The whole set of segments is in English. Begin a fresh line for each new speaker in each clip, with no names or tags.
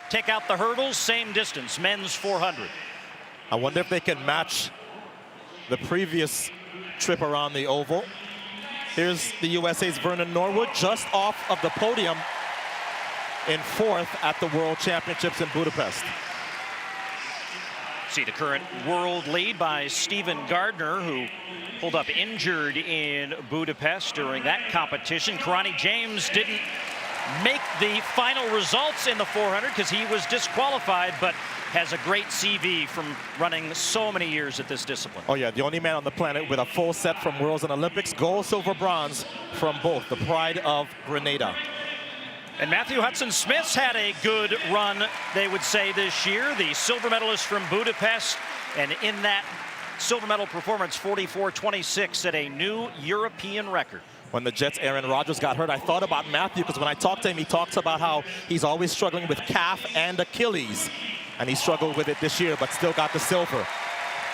take out the hurdles, same distance, men's 400.
I wonder if they can match the previous trip around the oval. Here's the USA's Vernon Norwood just off of the podium in 4th at the World Championships in Budapest.
See the current world lead by Stephen Gardner, who pulled up injured in Budapest during that competition. Karani James didn't make the final results in the 400 because he was disqualified, but has a great CV from running so many years at this discipline.
Oh yeah, the only man on the planet with a full set from Worlds and Olympics, gold, silver, bronze from both. The pride of Grenada.
And Matthew Hudson-Smith's had a good run, they would say, this year. The silver medalist from Budapest, and in that silver medal performance, 44.26 set a new European record.
When the Jets' Aaron Rodgers got hurt, I thought about Matthew, because when I talked to him, he talks about how he's always struggling with calf and Achilles. And he struggled with it this year, but still got the silver.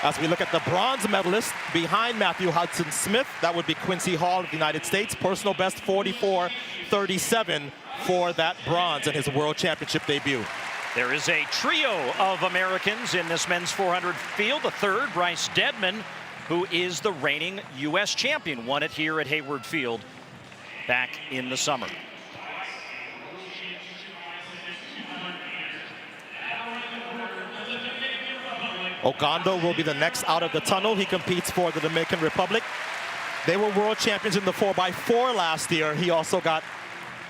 As we look at the bronze medalist behind Matthew Hudson-Smith, that would be Quincy Hall of the United States. Personal best 44.37 for that bronze in his World Championship debut.
There is a trio of Americans in this men's 400 field. The third, Bryce Deadman, who is the reigning U.S. champion, won it here at Hayward Field back in the summer.
Ogando will be the next out of the tunnel. He competes for the Dominican Republic. They were world champions in the 4x4 last year. He also got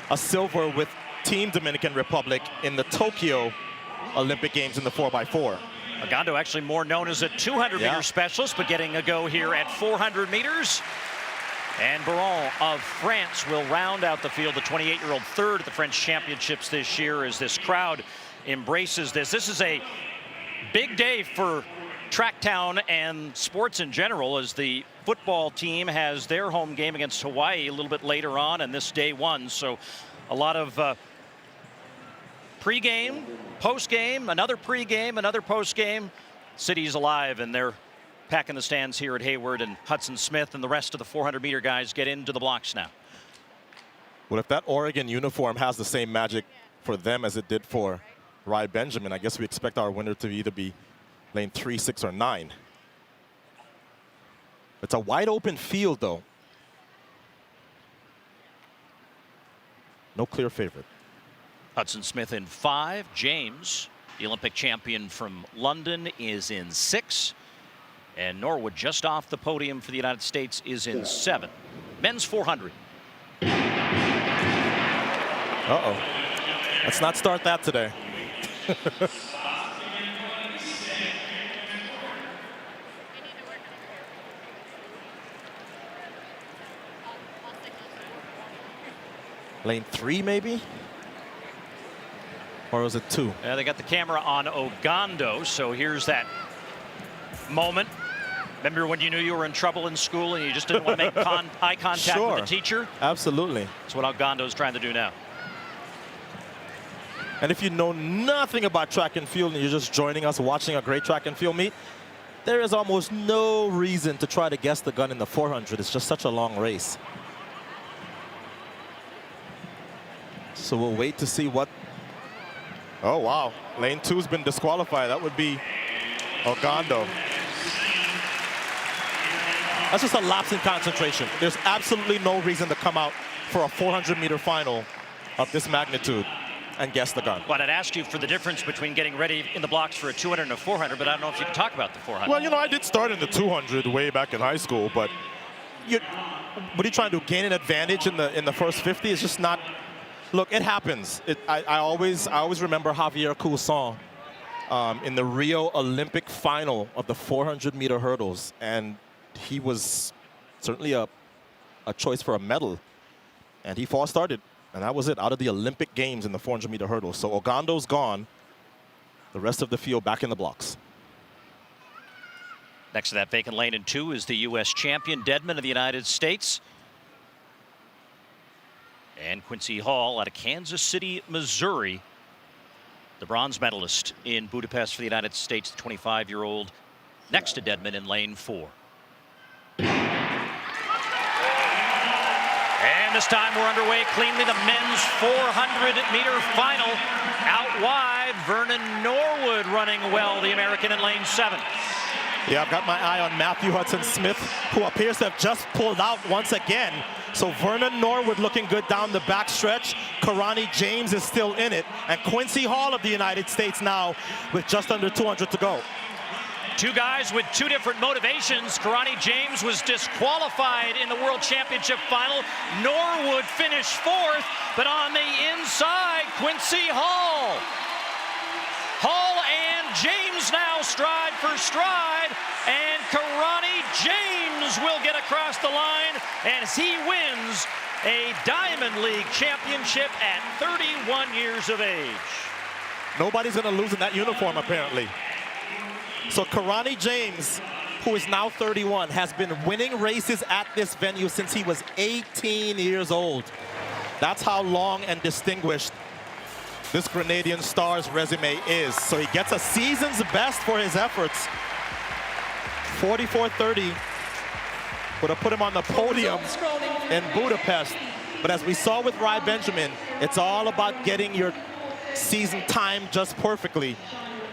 a silver with Team Dominican Republic in the Tokyo Olympic Games in the 4x4.
Ogando actually more known as a 200-meter specialist, but getting a go here at 400 meters. And Baron of France will round out the field, the 28-year-old third at the French Championships this year, as this crowd embraces this. This is a big day for Tracktown and sports in general, as the football team has their home game against Hawaii a little bit later on, and this day one. So a lot of pre-game, post-game, another pre-game, another post-game. City's alive, and they're packing the stands here at Hayward, and Hudson-Smith and the rest of the 400-meter guys get into the blocks now.
Well, if that Oregon uniform has the same magic for them as it did for Rai Benjamin, I guess we expect our winner to either be lane 3, 6, or 9. It's a wide open field, though. No clear favorite.
Hudson-Smith in 5. James, the Olympic champion from London, is in 6. And Norwood, just off the podium for the United States, is in 7. Men's 400.
Uh-oh. Let's not start that today. Lane 3, maybe? Or was it 2?
Yeah, they got the camera on Ogando, so here's that moment. Remember when you knew you were in trouble in school and you just didn't want to make eye contact with the teacher?
Absolutely.
That's what Ogando's trying to do now.
And if you know nothing about track and field and you're just joining us watching a great track and field meet, there is almost no reason to try to guess the gun in the 400. It's just such a long race. So we'll wait to see what... Oh, wow. Lane 2's been disqualified. That would be Ogando. That's just a lapse in concentration. There's absolutely no reason to come out for a 400-meter final of this magnitude and guess the gun.
Well, I'd asked you for the difference between getting ready in the blocks for a 200 and a 400, but I don't know if you can talk about the 400.
Well, you know, I did start in the 200 way back in high school, but what are you trying to gain an advantage in the first 50? It's just not. Look, it happens. I always remember Javier Coulson in the Rio Olympic final of the 400-meter hurdles, and he was certainly a choice for a medal, and he false started. And that was it, out of the Olympic Games in the 400-meter hurdles. So Ogando's gone. The rest of the field back in the blocks.
Next to that vacant lane in 2 is the U.S. champion, Deadman of the United States. And Quincy Hall out of Kansas City, Missouri. The bronze medalist in Budapest for the United States, the 25-year-old, next to Deadman in lane 4. And This time we're underway cleanly. The men's 400-meter final. Out wide, Vernon Norwood running well, the American in lane 7.
Yeah, I've got my eye on Matthew Hudson-Smith, who appears to have just pulled out once again. So Vernon Norwood looking good down the back stretch. Karani James is still in it. And Quincy Hall of the United States now with just under 200 to go.
Two guys with two different motivations. Karani James was disqualified in the World Championship final. Norwood finished 4th, but on the inside, Quincy Hall. Hall and James now stride for stride, and Karani James will get across the line as he wins a Diamond League championship at 31 years of age.
Nobody's going to lose in that uniform, apparently. So Karani James, who is now 31, has been winning races at this venue since he was 18 years old. That's how long and distinguished this Grenadian star's resume is. So he gets a season's best for his efforts. 44:30 would have put him on the podium in Budapest. But as we saw with Rai Benjamin, it's all about getting your season time just perfectly.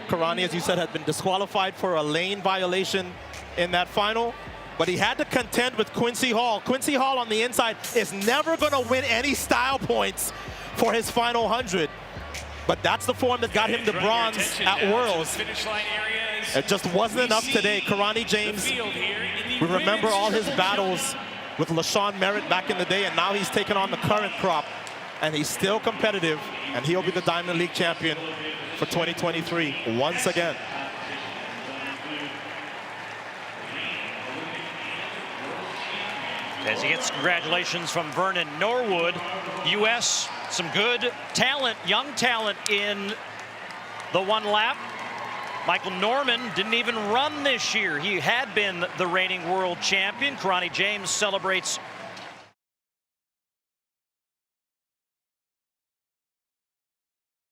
Karani, as you said, had been disqualified for a lane violation in that final, but he had to contend with Quincy Hall. Quincy Hall on the inside is never going to win any style points for his final 100, but that's the form that got him the bronze at Worlds. It just wasn't enough today. Karani James, we remember all his battles with LaShawn Merritt back in the day, and now he's taken on the current crop, and he's still competitive, and he'll be the Diamond League champion for 2023 once again.
As he gets congratulations from Vernon Norwood, U.S., some good talent, young talent in the one lap. Michael Norman didn't even run this year. He had been the reigning world champion. Karani James celebrates